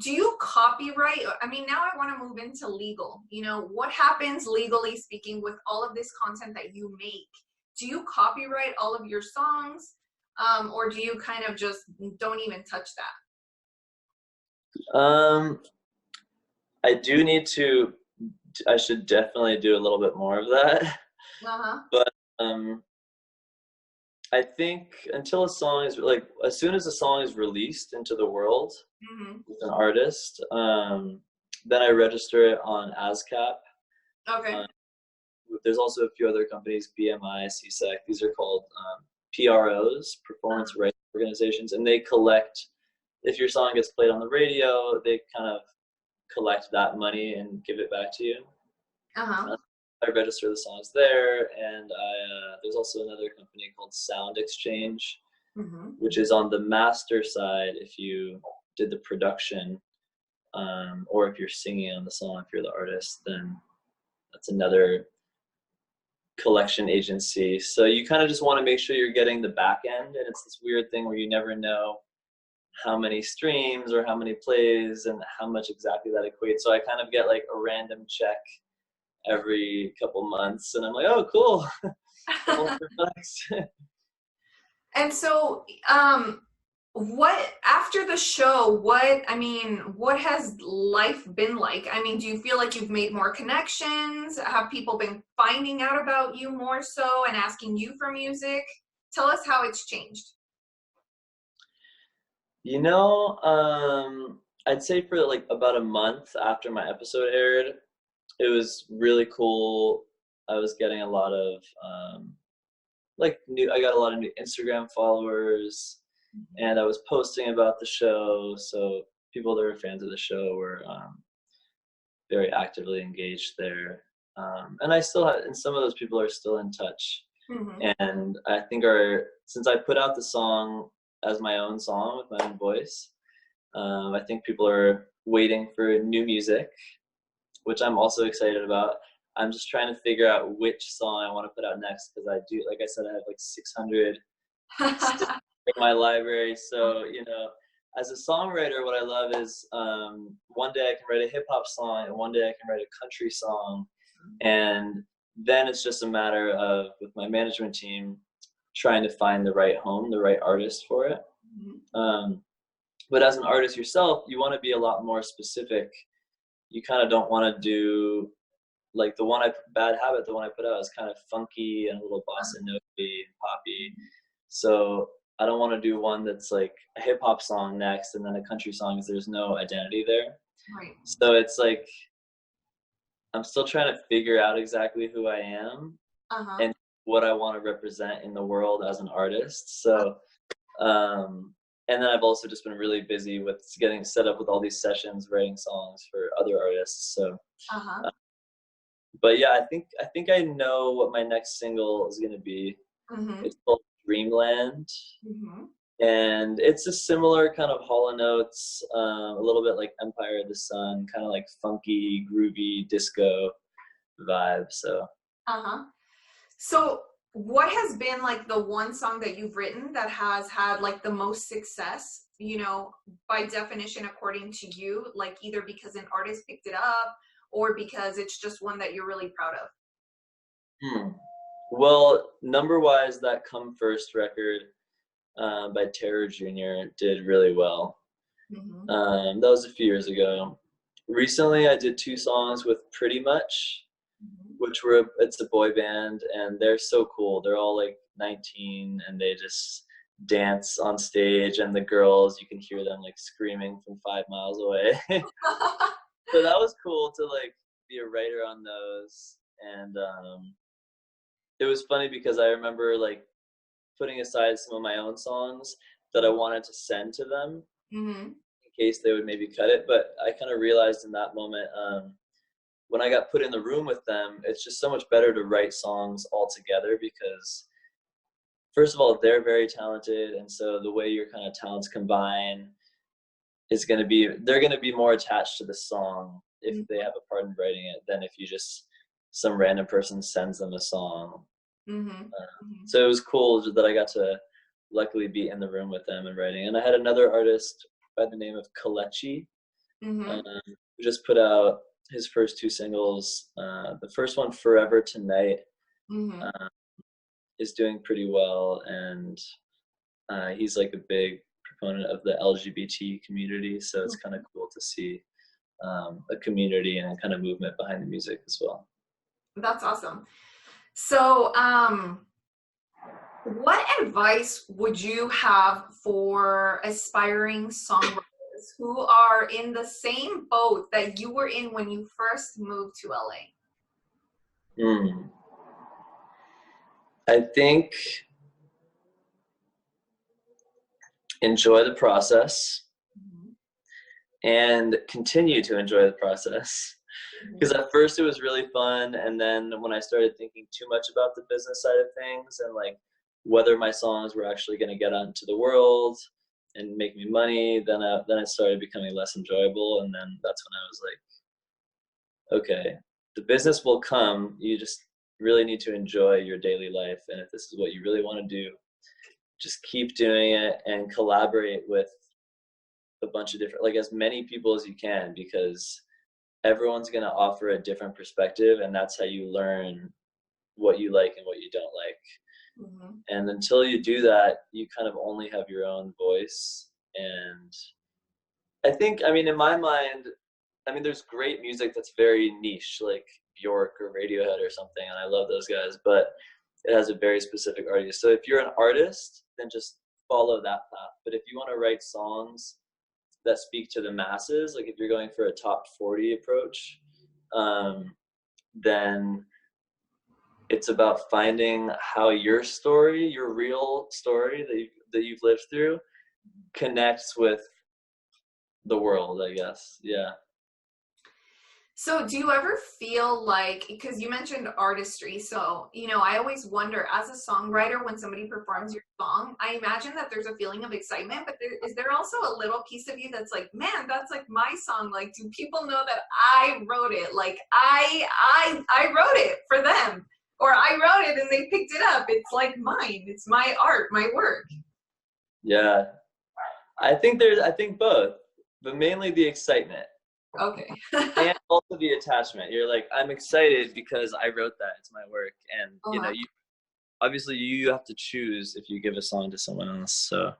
do you copyright? I mean, now I want to move into legal. You know, what happens legally speaking with all of this content that you make? Do you copyright all of your songs? Or do you kind of just don't even touch that? I do need to, I should definitely do a little bit more of that. Uh-huh. But I think until a song is like, as soon as a song is released into the world with an artist, then I register it on ASCAP. Okay. There's also a few other companies, BMI, CSEC. These are called PROs, Performance Rights Organizations, and they collect, if your song gets played on the radio, they kind of collect that money and give it back to you. I register the songs there, and there's also another company called Sound Exchange, which is on the master side. If you did the production, or if you're singing on the song, if you're the artist, then that's another collection agency. So you kind of just want to make sure you're getting the back end, and it's this weird thing where you never know how many streams or how many plays and how much exactly that equates. So I kind of get like a random check every couple months, and I'm like, oh, cool. And so, what, after the show, what has life been like? I mean, do you feel like you've made more connections? Have people been finding out about you more so and asking you for music? Tell us how it's changed. You know, I'd say for like about a month after my episode aired, it was really cool. I was getting a lot of I got a lot of new Instagram followers, and I was posting about the show, so people that were fans of the show were very actively engaged there. And I still have, and some of those people are still in touch. And I think since I put out the song as my own song with my own voice, I think people are waiting for new music, which I'm also excited about. I'm just trying to figure out which song I want to put out next, because I do, like I said, I have like 600 in my library. So, you know, as a songwriter, what I love is one day I can write a hip hop song, and one day I can write a country song. And then it's just a matter of, with my management team, trying to find the right home, the right artist for it. But as an artist yourself, you want to be a lot more specific. You kind of don't want to do, like the Bad Habit, the one I put out is kind of funky and a little bossa nova and poppy. So I don't want to do one that's like a hip hop song next and then a country song, because there's no identity there. Right. So it's like, I'm still trying to figure out exactly who I am and what I want to represent in the world as an artist. So, and then I've also just been really busy with getting set up with all these sessions, writing songs for other artists. So, but yeah, I think I know what my next single is going to be. It's called Dreamland. And it's a similar kind of Hall & Oates, a little bit like Empire of the Sun, kind of like funky, groovy, disco vibe. So. So what has been like the one song that you've written that has had like the most success, you know, by definition, according to you, like either because an artist picked it up or because it's just one that you're really proud of? Well, number-wise, that Come First record by Terror Jr. did really well. That was a few years ago. Recently, I did 2 songs with Pretty Much, which it's a boy band, and they're so cool. They're all like 19, and they just dance on stage, and the girls, you can hear them like screaming from 5 miles away. So that was cool to like be a writer on those. And it was funny because I remember like putting aside some of my own songs that I wanted to send to them in case they would maybe cut it. But I kind of realized in that moment, when I got put in the room with them, it's just so much better to write songs all together, because first of all, they're very talented. And so the way your kind of talents combine is going to be, they're going to be more attached to the song if they have a part in writing it than if you just, some random person sends them a song. So it was cool that I got to luckily be in the room with them and writing. And I had another artist by the name of Kalechi, Mm-hmm. Who just put out his first 2 singles. The first one, Forever Tonight, Mm-hmm. is doing pretty well, and he's like a big proponent of the LGBT community, so it's kind of cool to see a community and a kind of movement behind the music as well. That's awesome. So, what advice would you have for aspiring songwriters who are in the same boat that you were in when you first moved to LA? I think enjoy the process and continue to enjoy the process. Because at first it was really fun, and then when I started thinking too much about the business side of things and like whether my songs were actually going to get out into the world and make me money, then it started becoming less enjoyable. And then that's when I was like, okay, the business will come. You just really need to enjoy your daily life, and if this is what you really want to do, just keep doing it and collaborate with a bunch of different, like as many people as you can, because everyone's going to offer a different perspective, and that's how you learn what you like and what you don't like. And until you do that, you kind of only have your own voice. And I think, I mean, in my mind, I mean, there's great music that's very niche, like Bjork or Radiohead or something, and I love those guys, but it has a very specific audience. So if you're an artist, then just follow that path. But if you want to write songs that speak to the masses, like if you're going for a top 40 approach, then it's about finding how your story, your real story that you've lived through, connects with the world, I guess. Yeah. So do you ever feel like, because you mentioned artistry, so, you know, I always wonder as a songwriter, when somebody performs your song, I imagine that there's a feeling of excitement, but is there also a little piece of you that's like, man, that's like my song? Like, do people know that I wrote it? Like, I wrote it for them, or I wrote it and they picked it up. It's like mine. It's my art, my work. Yeah. I think both, but mainly the excitement. Okay. And also the attachment. You're like, I'm excited because I wrote that. It's my work. And you know, obviously you have to choose if you give a song to someone else. So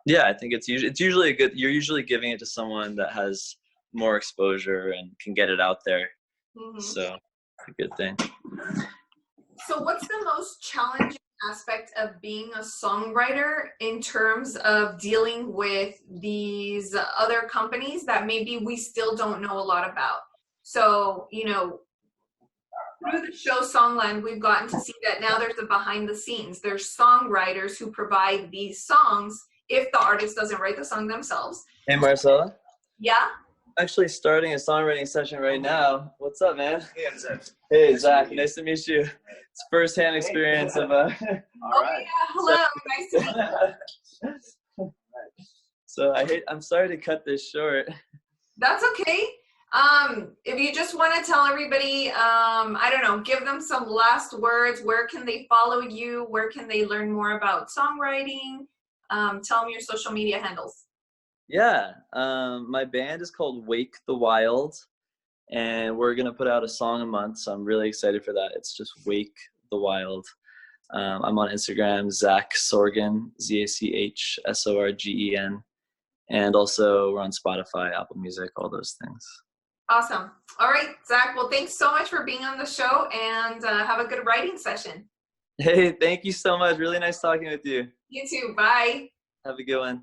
yeah, I think it's usually you're usually giving it to someone that has more exposure and can get it out there. So it's a good thing. So what's the most challenging aspect of being a songwriter in terms of dealing with these other companies that maybe we still don't know a lot about? So, you know, through the show Songland, we've gotten to see that now there's a behind the scenes. There's songwriters who provide these songs if the artist doesn't write the song themselves. Hey, Marcella. Yeah? Actually starting a songwriting session right now. What's up, man? Hey, Zach. Hey, Zach. Nice to meet you. It's first-hand experience of All right. Yeah, hello. Nice to meet you. So I'm sorry to cut this short. That's okay. If you just want to tell everybody, I don't know, give them some last words. Where can they follow you? Where can they learn more about songwriting? Tell them your social media handles. Yeah, my band is called Wake the Wild, and we're going to put out a song a month, so I'm really excited for that. It's just Wake the Wild. I'm on Instagram, Zach Sorgen, ZACHSORGEN, and also we're on Spotify, Apple Music, all those things. Awesome. All right, Zach, well, thanks so much for being on the show, and have a good writing session. Hey, thank you so much. Really nice talking with you. You too. Bye. Have a good one.